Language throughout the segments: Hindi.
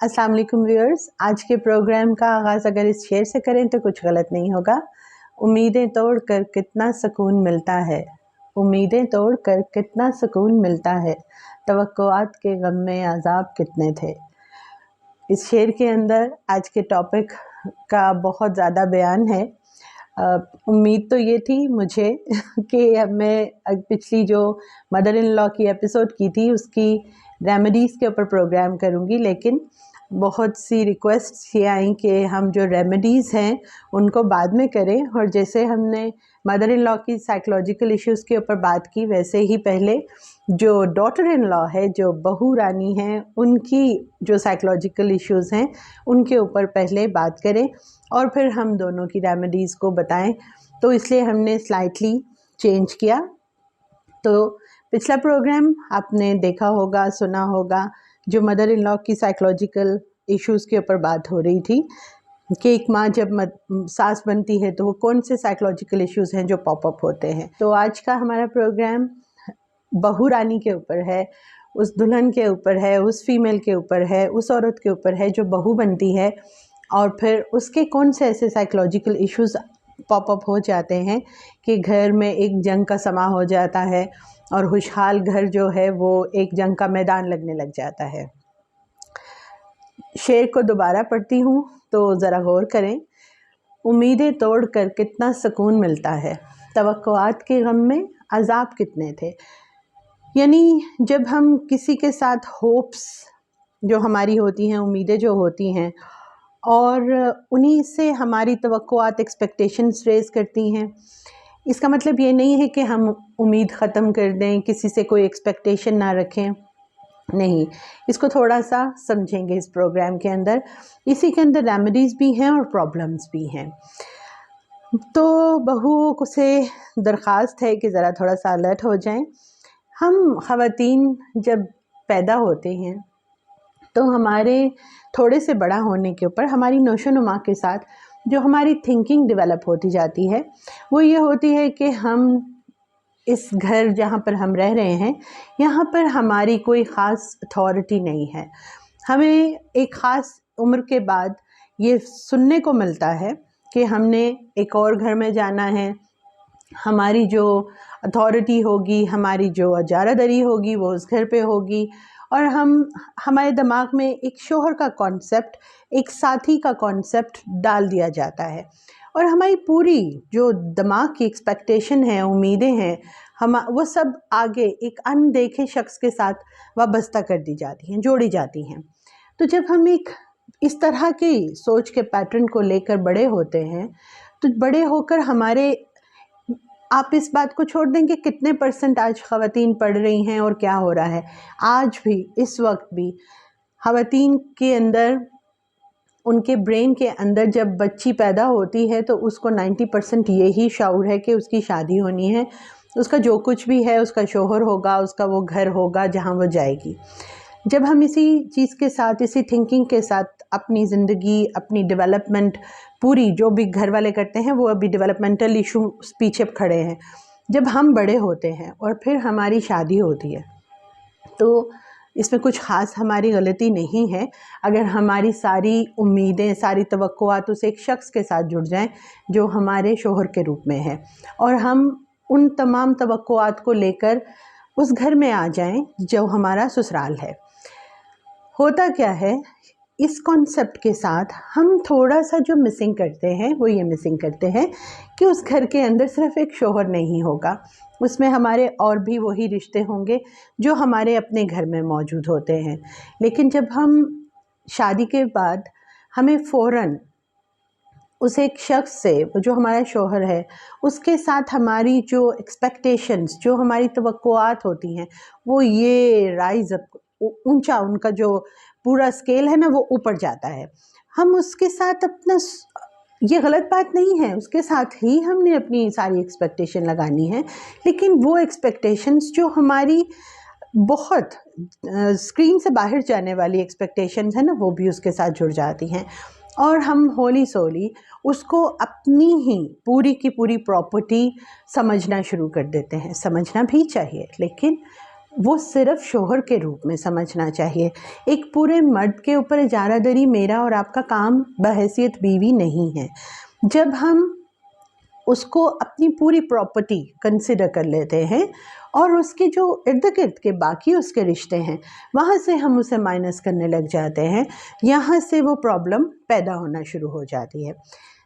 अस्सलाम वालेकुम व्यूअर्स। आज के प्रोग्राम का आगाज़ अगर इस शेर से करें तो कुछ गलत नहीं होगा। उम्मीदें तोड़ कर कितना सुकून मिलता है, उम्मीदें तोड़ कर कितना सुकून मिलता है, तवक्कुआत के गम में अज़ाब कितने थे। इस शेर के अंदर आज के टॉपिक का बहुत ज़्यादा बयान है। उम्मीद तो ये थी मुझे कि मैं पिछली जो मदर इन लॉ की एपिसोड की थी उसकी रेमेडीज़ के ऊपर प्रोग्राम करूँगी, लेकिन बहुत सी रिक्वेस्ट्स ये आई कि हम जो रेमेडीज़ हैं उनको बाद में करें, और जैसे हमने मदर इन लॉ की साइकोलॉजिकल इश्यूज़ के ऊपर बात की वैसे ही पहले जो डॉटर इन लॉ है, जो बहू रानी हैं, उनकी जो साइकोलॉजिकल इश्यूज़ हैं उनके ऊपर पहले बात करें और फिर हम दोनों की रेमेडीज़ को बताएं। तो इसलिए हमने स्लाइटली चेंज किया। तो पिछला प्रोग्राम आपने देखा होगा, सुना होगा, जो मदर इन लॉ की साइकोलॉजिकल इश्यूज़ के ऊपर बात हो रही थी कि एक माँ जब सास बनती है तो वो कौन से साइकोलॉजिकल इश्यूज़ हैं जो पॉपअप होते हैं। तो आज का हमारा प्रोग्राम बहू रानी के ऊपर है, उस दुल्हन के ऊपर है, उस फीमेल के ऊपर है, उस औरत के ऊपर है जो बहू बनती है, और फिर उसके कौन से ऐसे साइकोलॉजिकल इश्यूज़ पॉपअप हो जाते हैं कि घर में एक जंग का समा हो जाता है और खुशहाल घर जो है वो एक जंग का मैदान लगने लग जाता है। शेर को दोबारा पढ़ती हूँ तो ज़रा गौर करें। उम्मीदें तोड़ कर कितना सुकून मिलता है, तवक्कुआत के गम में अज़ाब कितने थे। यानी जब हम किसी के साथ होप्स जो हमारी होती हैं, उम्मीदें जो होती हैं, और उन्हीं से हमारी तवक्कुआत एक्सपेक्टेशंस रेज़ करती हैं, इसका मतलब ये नहीं है कि हम उम्मीद ख़त्म कर दें, किसी से कोई एक्सपेक्टेशन ना रखें, नहीं। इसको थोड़ा सा समझेंगे इस प्रोग्राम के अंदर। इसी के अंदर रेमेडीज़ भी हैं और प्रॉब्लम्स भी हैं। तो बहुओं से दरख्वास्त है कि ज़रा थोड़ा सा अलर्ट हो जाएं। हम ख़वातीन जब पैदा होते हैं तो हमारे थोड़े से बड़ा होने के ऊपर हमारी नोशोनुमा के साथ जो हमारी थिंकिंग डेवलप होती जाती है वो ये होती है कि हम इस घर जहाँ पर हम रह रहे हैं यहाँ पर हमारी कोई ख़ास अथॉरिटी नहीं है। हमें एक ख़ास उम्र के बाद ये सुनने को मिलता है कि हमने एक और घर में जाना है, हमारी जो अथॉरिटी होगी, हमारी जो इजारादारी होगी वो उस घर पे होगी, और हमारे दिमाग में एक शोहर का कॉन्सेप्ट, एक साथी का कॉन्सेप्ट डाल दिया जाता है, और हमारी पूरी जो दिमाग की एक्सपेक्टेशन है, उम्मीदें हैं, वो सब आगे एक अनदेखे शख्स के साथ वाबस्ता कर दी जाती हैं, जोड़ी जाती हैं। तो जब हम एक इस तरह की सोच के पैटर्न को लेकर बड़े होते हैं तो बड़े होकर हमारे, आप इस बात को छोड़ दें कि कितने % आज ख़वातीन पढ़ रही हैं और क्या हो रहा है। आज भी, इस वक्त भी ख़वातीन के अंदर, उनके ब्रेन के अंदर जब बच्ची पैदा होती है तो उसको 90% यही शाऊर है कि उसकी शादी होनी है, उसका जो कुछ भी है, उसका शोहर होगा, उसका वो घर होगा जहाँ वो जाएगी। जब हम इसी चीज़ के साथ, इसी थिंकिंग के साथ अपनी ज़िंदगी, अपनी डेवलपमेंट पूरी जो भी घर वाले करते हैं वो अभी डेवलपमेंटल इशू पीछे खड़े हैं। जब हम बड़े होते हैं और फिर हमारी शादी होती है तो इसमें कुछ ख़ास हमारी गलती नहीं है अगर हमारी सारी उम्मीदें, सारी तवक्कुआत उस एक शख्स के साथ जुड़ जाएं जो हमारे शोहर के रूप में है, और हम उन तमाम तवक्कुआत को लेकर उस घर में आ जाएं जो हमारा ससुराल है। होता क्या है, इस कॉन्सेप्ट के साथ हम थोड़ा सा जो मिसिंग करते हैं वो ये मिसिंग करते हैं कि उस घर के अंदर सिर्फ एक शोहर नहीं होगा, उसमें हमारे और भी वही रिश्ते होंगे जो हमारे अपने घर में मौजूद होते हैं। लेकिन जब हम शादी के बाद हमें फ़ौरन उस एक शख्स से, जो हमारा शोहर है, उसके साथ हमारी जो एक्सपेक्टेशंस, जो हमारी तवक्कुआत होती हैं वो ये राइज़ अप, ऊंचा, उनका जो पूरा स्केल है ना वो ऊपर जाता है। हम उसके साथ अपना, ये गलत बात नहीं है, उसके साथ ही हमने अपनी सारी एक्सपेक्टेशन लगानी है, लेकिन वो एक्सपेक्टेशंस जो हमारी बहुत स्क्रीन से बाहर जाने वाली एक्सपेक्टेशंस है ना वो भी उसके साथ जुड़ जाती हैं, और हम होली सोली उसको अपनी ही पूरी की पूरी प्रॉपर्टी समझना शुरू कर देते हैं। समझना भी चाहिए, लेकिन वो सिर्फ शोहर के रूप में समझना चाहिए। एक पूरे मर्द के ऊपर इजारादारी मेरा और आपका काम बहैसियत बीवी नहीं है। जब हम उसको अपनी पूरी प्रॉपर्टी कंसिडर कर लेते हैं और उसके जो इर्द गिर्द के बाकी उसके रिश्ते हैं वहाँ से हम उसे माइनस करने लग जाते हैं, यहाँ से वो प्रॉब्लम पैदा होना शुरू हो जाती है।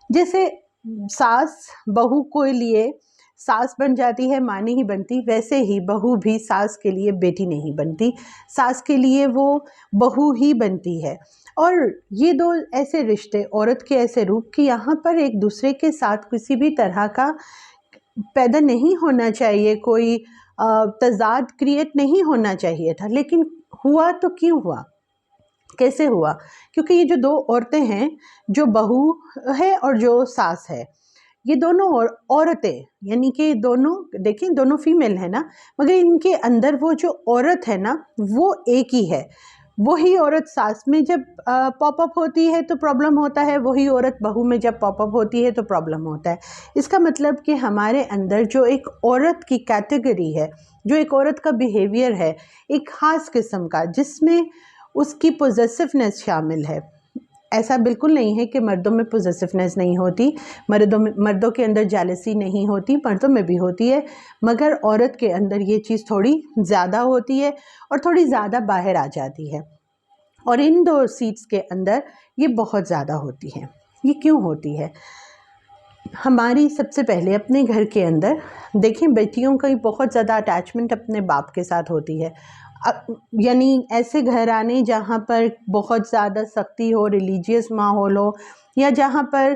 जैसे सास बहू के लिए सास बन जाती है, माँ नहीं बनती, वैसे ही बहू भी सास के लिए बेटी नहीं बनती, सास के लिए वो बहू ही बनती है। और ये दो ऐसे रिश्ते, औरत के ऐसे रूप कि यहाँ पर एक दूसरे के साथ किसी भी तरह का पैदा नहीं होना चाहिए, कोई तज़ाद क्रिएट नहीं होना चाहिए था, लेकिन हुआ तो क्यों हुआ, कैसे हुआ? क्योंकि ये जो दो औरतें हैं, जो बहू है और जो सास है, ये दोनों औरतें, यानी कि दोनों, देखिए दोनों फीमेल है ना, मगर इनके अंदर वो जो औरत है ना वो एक ही है। वही औरत सास में जब पॉपअप होती है तो प्रॉब्लम होता है, वही औरत बहू में जब पॉपअप होती है तो प्रॉब्लम होता है। इसका मतलब कि हमारे अंदर जो एक औरत की कैटेगरी है, जो एक औरत का बिहेवियर है एक ख़ास किस्म का, जिसमें उसकी पोजेसिवनेस शामिल है। ऐसा बिल्कुल नहीं है कि मर्दों में पोजेसिवनेस नहीं होती, मर्दों के अंदर जेलसी नहीं होती, मर्दों में भी होती है, मगर औरत के अंदर ये चीज़ थोड़ी ज़्यादा होती है और थोड़ी ज़्यादा बाहर आ जाती है। और इन दो सीट्स के अंदर ये बहुत ज़्यादा होती है। ये क्यों होती है? हमारी सबसे पहले अपने घर के अंदर देखें, बेटियों की बहुत ज़्यादा अटैचमेंट अपने बाप के साथ होती है। यानी ऐसे घर आने जहाँ पर बहुत ज़्यादा सख्ती हो, रिलीजियस माहौल हो, या जहाँ पर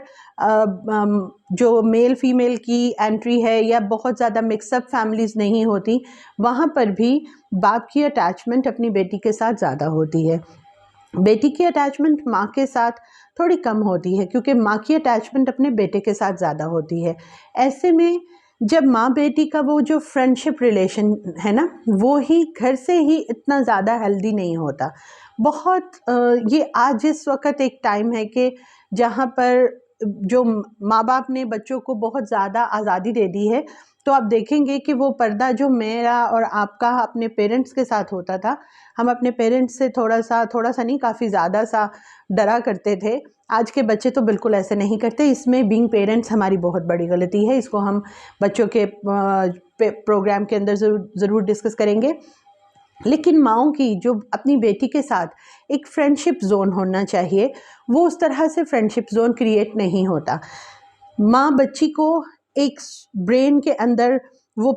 जो मेल फीमेल की एंट्री है, या बहुत ज़्यादा मिक्सअप फैमिलीज़ नहीं होती, वहाँ पर भी बाप की अटैचमेंट अपनी बेटी के साथ ज़्यादा होती है। बेटी की अटैचमेंट माँ के साथ थोड़ी कम होती है, क्योंकि माँ की अटैचमेंट अपने बेटे के साथ ज़्यादा होती है। ऐसे में जब माँ बेटी का वो जो फ्रेंडशिप रिलेशन है ना, वो ही घर से ही इतना ज़्यादा हेल्दी नहीं होता। बहुत ये आज इस वक्त एक टाइम है कि जहाँ पर जो माँ बाप ने बच्चों को बहुत ज़्यादा आज़ादी दे दी है, तो आप देखेंगे कि वो पर्दा जो मेरा और आपका अपने पेरेंट्स के साथ होता था, हम अपने पेरेंट्स से थोड़ा सा नहीं, काफ़ी ज़्यादा सा डरा करते थे। आज के बच्चे तो बिल्कुल ऐसे नहीं करते। इसमें बीइंग पेरेंट्स हमारी बहुत बड़ी गलती है। इसको हम बच्चों के प्रोग्राम के अंदर ज़रूर डिस्कस करेंगे। लेकिन माँओं की जो अपनी बेटी के साथ एक फ्रेंडशिप जोन होना चाहिए, वो उस तरह से फ्रेंडशिप जोन क्रिएट नहीं होता। माँ बच्ची को एक ब्रेन के अंदर वो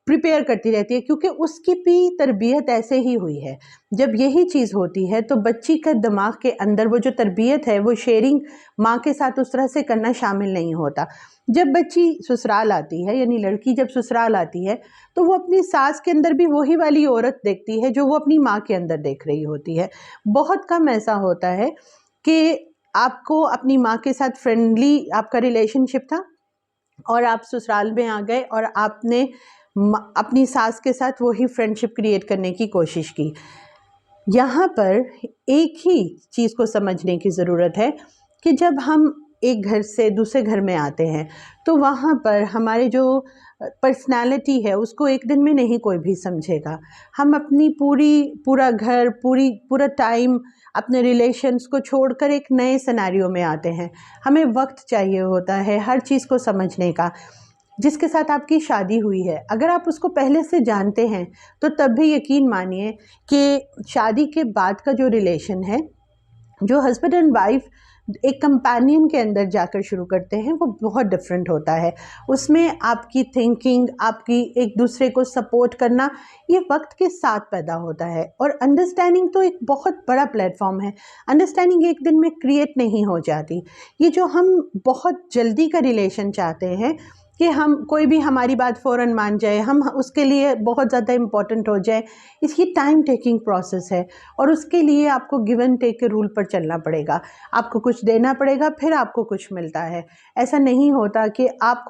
प्रिपेयर करती रहती है, क्योंकि उसकी भी तरबियत ऐसे ही हुई है। जब यही चीज़ होती है तो बच्ची का दिमाग के अंदर वो जो तरबियत है, वो शेयरिंग माँ के साथ उस तरह से करना शामिल नहीं होता। जब बच्ची ससुराल आती है, यानी लड़की जब ससुराल आती है, तो वो अपनी सास के अंदर भी वही वाली औरत देखती है जो वो अपनी माँ के अंदर देख रही होती है। बहुत कम ऐसा होता है कि आपको अपनी माँ के साथ फ्रेंडली आपका रिलेशनशिप था और आप ससुराल में आ गए और आपने अपनी सास के साथ वही फ्रेंडशिप क्रिएट करने की कोशिश की। यहाँ पर एक ही चीज़ को समझने की ज़रूरत है कि जब हम एक घर से दूसरे घर में आते हैं, तो वहाँ पर हमारे जो पर्सनालिटी है उसको एक दिन में नहीं कोई भी समझेगा। हम अपनी पूरा घर, पूरा टाइम अपने रिलेशंस को छोड़कर एक नए सिनेरियो में आते हैं। हमें वक्त चाहिए होता है हर चीज़ को समझने का। जिसके साथ आपकी शादी हुई है, अगर आप उसको पहले से जानते हैं तो तब भी यकीन मानिए कि शादी के बाद का जो रिलेशन है, जो हस्बैंड एंड वाइफ एक कंपेनियन के अंदर जाकर शुरू करते हैं, वो बहुत डिफरेंट होता है। उसमें आपकी थिंकिंग, आपकी एक दूसरे को सपोर्ट करना, ये वक्त के साथ पैदा होता है। और अंडरस्टैंडिंग तो एक बहुत बड़ा प्लेटफॉर्म है। अंडरस्टैंडिंग एक दिन में क्रिएट नहीं हो जाती। ये जो हम बहुत जल्दी का रिलेशन चाहते हैं कि हम कोई भी हमारी बात फ़ौरन मान जाए, हम उसके लिए बहुत ज़्यादा इम्पोर्टेंट हो जाए, इसकी टाइम टेकिंग प्रोसेस है। और उसके लिए आपको गिव एंड टेक के रूल पर चलना पड़ेगा। आपको कुछ देना पड़ेगा, फिर आपको कुछ मिलता है। ऐसा नहीं होता कि आप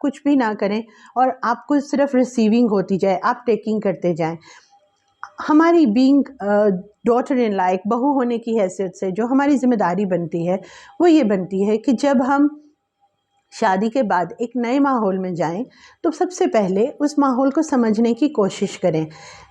कुछ भी ना करें और आपको सिर्फ रिसीविंग होती जाए, आप टेकिंग करते जाएं। हमारी बीइंग डॉटर इन लॉ, एक बहू होने की हैसियत से जो हमारी जिम्मेदारी बनती है, वो ये बनती है कि जब हम शादी के बाद एक नए माहौल में जाएं तो सबसे पहले उस माहौल को समझने की कोशिश करें।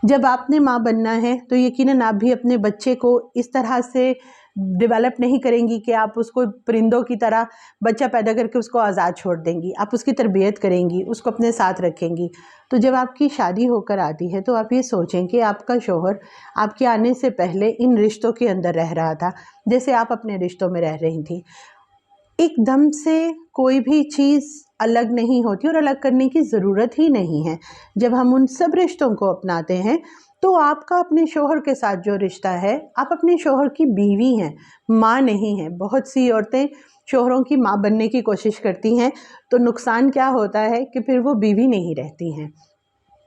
जब आपने माँ बनना है तो यकीनन आप भी अपने बच्चे को इस तरह से डेवलप नहीं करेंगी कि आप उसको परिंदों की तरह बच्चा पैदा करके उसको आज़ाद छोड़ देंगी। आप उसकी तरबियत करेंगी, उसको अपने साथ रखेंगी। तो जब आपकी शादी होकर आती है तो आप ये सोचें कि आपका शौहर आपके आने से पहले इन रिश्तों के अंदर रह रहा था जैसे आप अपने रिश्तों में रह रही थी। एकदम से कोई भी चीज़ अलग नहीं होती और अलग करने की ज़रूरत ही नहीं है। जब हम उन सब रिश्तों को अपनाते हैं तो आपका अपने शौहर के साथ जो रिश्ता है, आप अपने शौहर की बीवी हैं, माँ नहीं हैं। बहुत सी औरतें शौहरों की माँ बनने की कोशिश करती हैं तो नुकसान क्या होता है कि फिर वो बीवी नहीं रहती हैं।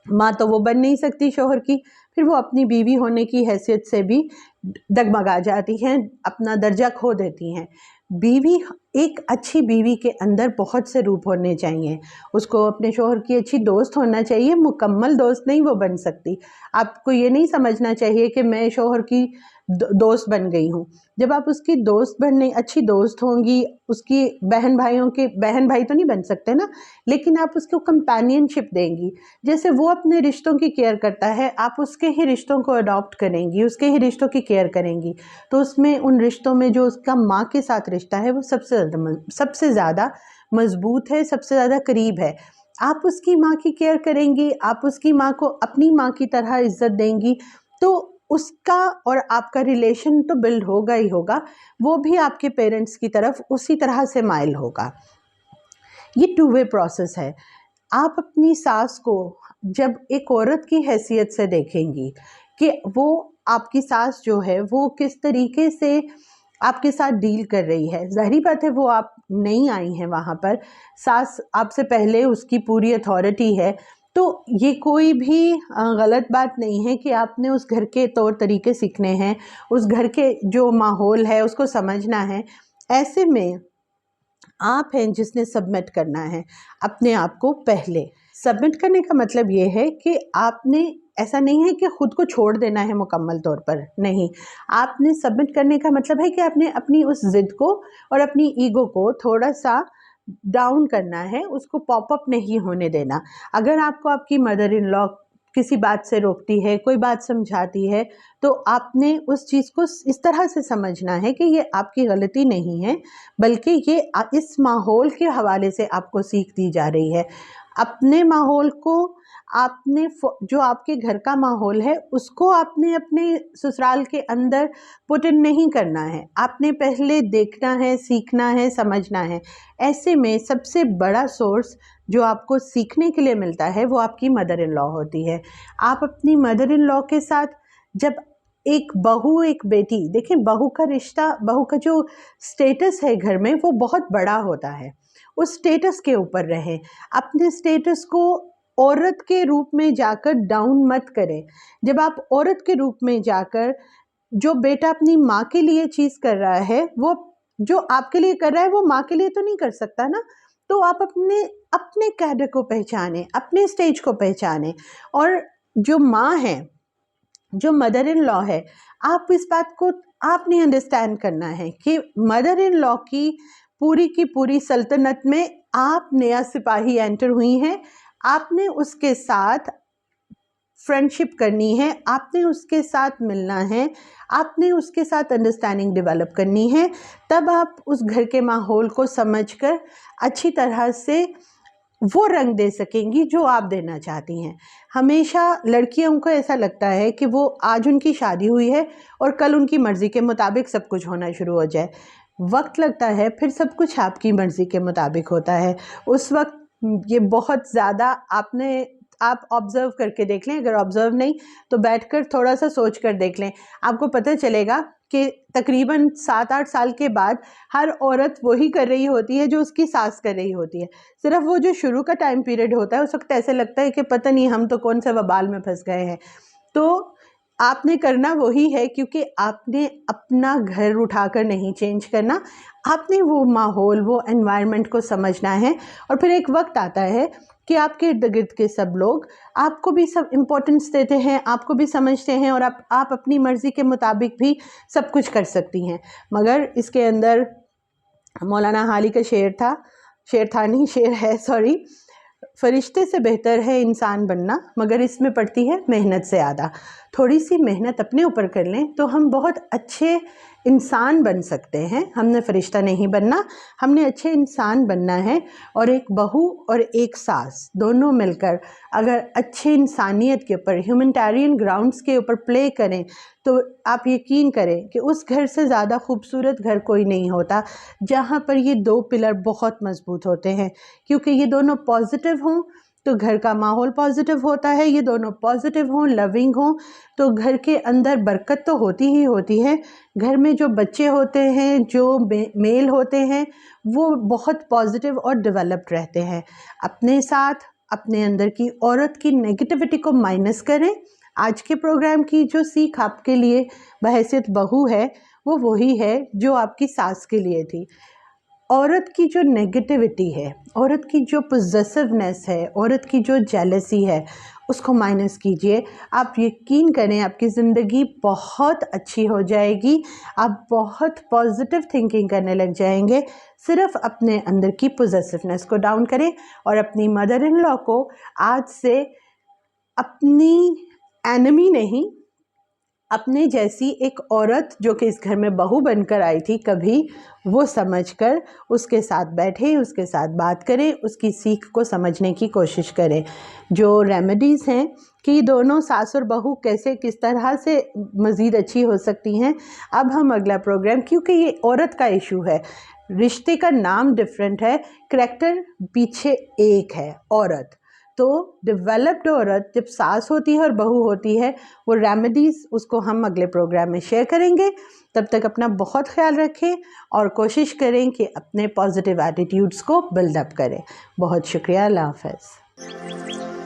माँ तो वो बन नहीं सकती शौहर की, फिर वो अपनी बीवी होने की हैसियत से भी डगमगा जाती हैं, अपना दर्जा खो देती हैं। बीवी, एक अच्छी बीवी के अंदर बहुत से रूप होने चाहिए। उसको अपने शौहर की अच्छी दोस्त होना चाहिए, मुकम्मल दोस्त नहीं वो बन सकती। आपको ये नहीं समझना चाहिए कि मैं शौहर की दोस्त बन गई हूँ। जब आप उसकी दोस्त बनने, अच्छी दोस्त होंगी, उसकी बहन भाइयों के बहन भाई तो नहीं बन सकते ना, लेकिन आप उसको कंपेनियनशिप देंगी। जैसे वो अपने रिश्तों की केयर करता है, आप उसके ही रिश्तों को अडॉप्ट करेंगी, उसके ही रिश्तों की केयर करेंगी। तो उसमें, उन रिश्तों में जो उसका माँ के साथ रिश्ता है वो सबसे ज़्यादा मजबूत है, सबसे ज़्यादा करीब है। आप उसकी माँ की केयर करेंगी, आप उसकी माँ को अपनी माँ की तरह इज्जत देंगी, तो उसका और आपका रिलेशन तो बिल्ड होगा ही होगा, वो भी आपके पेरेंट्स की तरफ उसी तरह से माइल होगा। ये टू वे प्रोसेस है। आप अपनी सास को जब एक औरत की हैसियत से देखेंगी कि वो, आपकी सास जो है वो किस तरीके से आपके साथ डील कर रही है। ज़ाहिर बात है वो आप नहीं आई हैं वहाँ पर, सास आपसे पहले उसकी पूरी अथॉरिटी है। तो ये कोई भी गलत बात नहीं है कि आपने उस घर के तौर तरीके सीखने हैं, उस घर के जो माहौल है उसको समझना है। ऐसे में आप हैं जिसने सबमिट करना है अपने आप को। पहले सबमिट करने का मतलब ये है कि आपने, ऐसा नहीं है कि खुद को छोड़ देना है मुकम्मल तौर पर, नहीं। आपने सबमिट करने का मतलब है कि आपने अपनी उस ज़िद को और अपनी ईगो को थोड़ा सा डाउन करना है, उसको पॉप अप नहीं होने देना। अगर आपको आपकी मदर इन लॉ किसी बात से रोकती है, कोई बात समझाती है, तो आपने उस चीज़ को इस तरह से समझना है कि ये आपकी गलती नहीं है, बल्कि ये इस माहौल के हवाले से आपको सीख दी जा रही है। अपने माहौल को आपने, जो आपके घर का माहौल है उसको आपने अपने ससुराल के अंदर पुट इन नहीं करना है। आपने पहले देखना है, सीखना है, समझना है। ऐसे में सबसे बड़ा सोर्स जो आपको सीखने के लिए मिलता है वो आपकी मदर इन लॉ होती है। आप अपनी मदर इन लॉ के साथ, जब एक बहू, एक बेटी, देखें बहू का रिश्ता, बहू का जो स्टेटस है घर में वो बहुत बड़ा होता है। उस स्टेटस के ऊपर रहें, अपने स्टेटस को औरत के रूप में जाकर डाउन मत करें। जब आप औरत के रूप में जाकर, जो बेटा अपनी माँ के लिए चीज़ कर रहा है, वो जो आपके लिए कर रहा है वो माँ के लिए तो नहीं कर सकता ना। तो आप अपने अपने कैडर को पहचानें, अपने स्टेज को पहचानें। और जो माँ है, जो मदर इन लॉ है, आप इस बात को आपने अंडरस्टैंड करना है कि मदर इन लॉ की पूरी सल्तनत में आप नया सिपाही एंटर हुई हैं। आपने उसके साथ फ्रेंडशिप करनी है, आपने उसके साथ मिलना है, आपने उसके साथ अंडरस्टैंडिंग डेवलप करनी है। तब आप उस घर के माहौल को समझकर अच्छी तरह से वो रंग दे सकेंगी जो आप देना चाहती हैं। हमेशा लड़कियों को ऐसा लगता है कि वो आज उनकी शादी हुई है और कल उनकी मर्ज़ी के मुताबिक सब कुछ होना शुरू हो जाए। वक्त लगता है, फिर सब कुछ आपकी मर्ज़ी के मुताबिक होता है। उस वक्त ये बहुत ज़्यादा आप ऑब्ज़र्व करके देख लें। अगर ऑब्ज़र्व नहीं तो बैठकर थोड़ा सा सोच कर देख लें, आपको पता चलेगा कि तकरीबन 7-8 साल के बाद हर औरत वही कर रही होती है जो उसकी सास कर रही होती है। सिर्फ वो जो शुरू का टाइम पीरियड होता है उस वक्त ऐसे लगता है कि पता नहीं हम तो कौन से वबाल में फंस गए हैं। तो आपने करना वही है, क्योंकि आपने अपना घर उठाकर नहीं चेंज करना, आपने वो माहौल, वो एनवायरनमेंट को समझना है। और फिर एक वक्त आता है कि आपके इर्द गिर्द के सब लोग आपको भी सब इम्पोर्टेंस देते हैं, आपको भी समझते हैं, और आप अपनी मर्ज़ी के मुताबिक भी सब कुछ कर सकती हैं। मगर इसके अंदर मौलाना हाली का शेर था, शेर था नहीं, शेर है, सॉरी। फरिश्ते से बेहतर है इंसान बनना, मगर इसमें पड़ती है मेहनत से ज़्यादा। थोड़ी सी मेहनत अपने ऊपर कर लें तो हम बहुत अच्छे इंसान बन सकते हैं। हमने फरिश्ता नहीं बनना, हमने अच्छे इंसान बनना है। और एक बहू और एक सास दोनों मिलकर अगर अच्छे इंसानियत के ऊपर, ह्यूमैनिटेरियन ग्राउंड्स के ऊपर प्ले करें तो आप यकीन करें कि उस घर से ज़्यादा खूबसूरत घर कोई नहीं होता, जहाँ पर ये दो पिलर बहुत मजबूत होते हैं। क्योंकि ये दोनों पॉजिटिव हों तो घर का माहौल पॉजिटिव होता है, ये दोनों पॉजिटिव हों, लविंग हों तो घर के अंदर बरकत तो होती ही होती है। घर में जो बच्चे होते हैं, जो मेल होते हैं, वो बहुत पॉजिटिव और डेवलप्ड रहते हैं। अपने साथ, अपने अंदर की औरत की नेगेटिविटी को माइनस करें। आज के प्रोग्राम की जो सीख आपके लिए बहैसियत बहू है, वो वही है जो आपकी सास के लिए थी। औरत की जो नेगेटिविटी है, औरत की जो पोजेसिवनेस है, औरत की जो जेलसी है, उसको माइनस कीजिए। आप यकीन करें आपकी ज़िंदगी बहुत अच्छी हो जाएगी। आप बहुत पॉजिटिव थिंकिंग करने लग जाएंगे। सिर्फ अपने अंदर की पोजेसिवनेस को डाउन करें और अपनी मदर इन लॉ को आज से अपनी एनिमी नहीं, अपने जैसी एक औरत जो कि इस घर में बहू बनकर आई थी कभी, वो समझकर उसके साथ बैठे, उसके साथ बात करें, उसकी सीख को समझने की कोशिश करें। जो रेमेडीज़ हैं कि दोनों सास और बहू कैसे किस तरह से मज़ीद अच्छी हो सकती हैं, अब हम अगला प्रोग्राम, क्योंकि ये औरत का इशू है, रिश्ते का नाम डिफरेंट है, करैक्टर पीछे एक है, औरत। तो डेवलप्ड औरत जब सास होती है और बहू होती है, वो रेमेडीज़ उसको हम अगले प्रोग्राम में शेयर करेंगे। तब तक अपना बहुत ख्याल रखें और कोशिश करें कि अपने पॉजिटिव एटीट्यूड्स को बिल्डअप करें। बहुत शुक्रिया, अल्लाह हाफ़िज़।